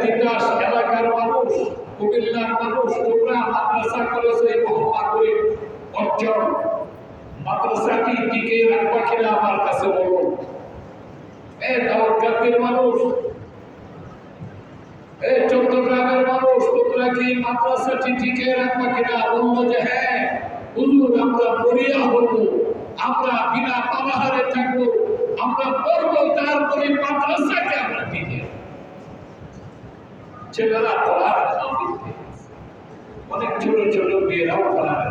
তিতাস এলাকার মানুষ, কুমিল্লার মানুষ, তোমরা মাদ্রাসা করেছো এই মহম্মা করে অর্জন, মাদ্রাসাটি টিকে রাখবা কিনা আমার কাছে বলো। দাউদকান্দির মানুষ, চট্টগ্রামের মানুষ, তোমরা কি মাদ্রাসাটি টিকে রাখবা কিনা? বললো যে হ্যাঁ হুজুর, আমরা পড়িয়া হবো, আমরা বিনা পানাহারে থাকবো, আমরা পড়বো, তারপরে মাদ্রাসাকে আমরা টিকে। ছেলেরা পড়ার অনেক ছোট ছোট মেয়েরাও পড়ার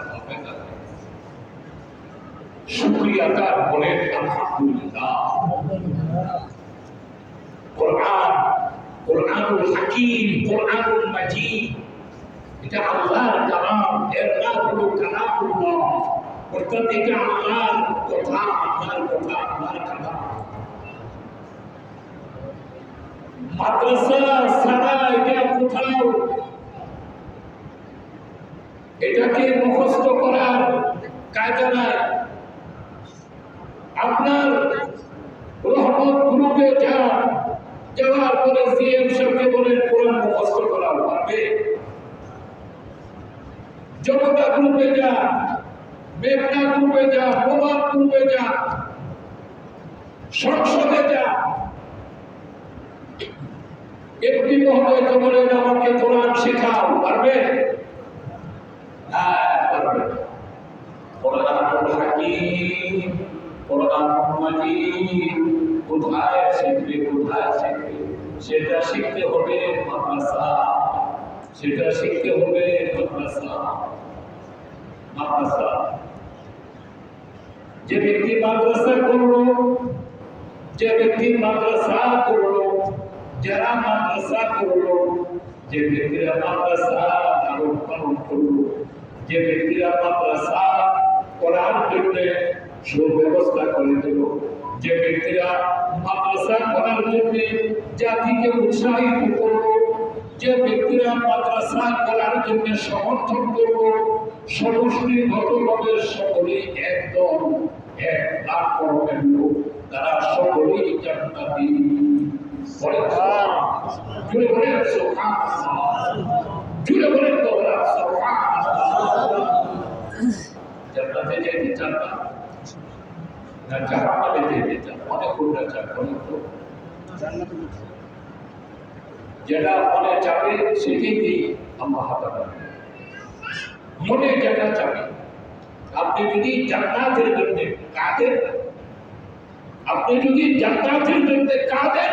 শুকরিয়া তার বলেন আলহামদুলিল্লাহ। কোরআন, কোরআনুল হাকীম, কোরআনুল মাজিদ, এটা আল্লাহর কালাম, এর নাম হলো কালামুল্লাহ, অর্থাৎ এটা আল্লাহর কথা, আল্লাহর কথা, আল্লাহর কালাম। মাদ্রাসা ছাড়া এটা কোথাও এটাকে মুখস্থ করার কায়দা নাই। আপনার রহমত গ্রুপে যাওয়ার পরে সিএম সাহেবকে বলেন কোরআন মুখস্থ করা পারবে? জনতা গ্রুপে যা, মেঘনা গ্রুপে যা, প্রভাব গ্রুপে যা, সংসদে যা, এমপি মহোদয়কে বলেন আমাকে কোরআন শেখাও, পারবে? হ্যাঁ পারবে। কোরআনুল হাকীম, কোরআনুল মাজিদ কোথায় শিখবে, কোথায় শিখবে? সেটা শিখতে হবে মাদ্রাসা, সেটা শিখতে হবে মাদ্রাসা। মাদ্রাসা যে ব্যক্তি মাদ্রাসা করলো, যে ব্যক্তি মাদ্রাসা করলো, যারা মাদ্রাসা করলো, যে ব্যক্তিরা মাদ্রাসা লালন পালন করলো, যে ব্যক্তিরা মাদ্রাসা করার জন্য সুব্যবস্থা করে দিল, যে ব্যক্তিরা মাদ্রাসা করার জন্য জাতিকে উৎসাহিত করলো, যে ব্যক্তিরা মাদ্রাসা করার জন্য সমর্থন করলো, সমষ্টিগতভাবে সকলেই একদম এক লাখ করবেন লোক, তারা সকলেই জান্নাতি। জুড়ে বলেন সুবহানাল্লাহ, জুড়ে বলেন সুবহানাল্লাহ। জান্নাতে যেতে চান না, না জাহান্নামে যেতে চান? অনেক কোনটা চান, অনেক তো যেটা মনে চাবে সেটাই দিই আল্লাহ তাআলা। মনে যেটা চাবে, আপনি যদি জান্নাতের জন্য কাঁদেন, আপনি যদি জান্নাতের জন্য কাঁদেন,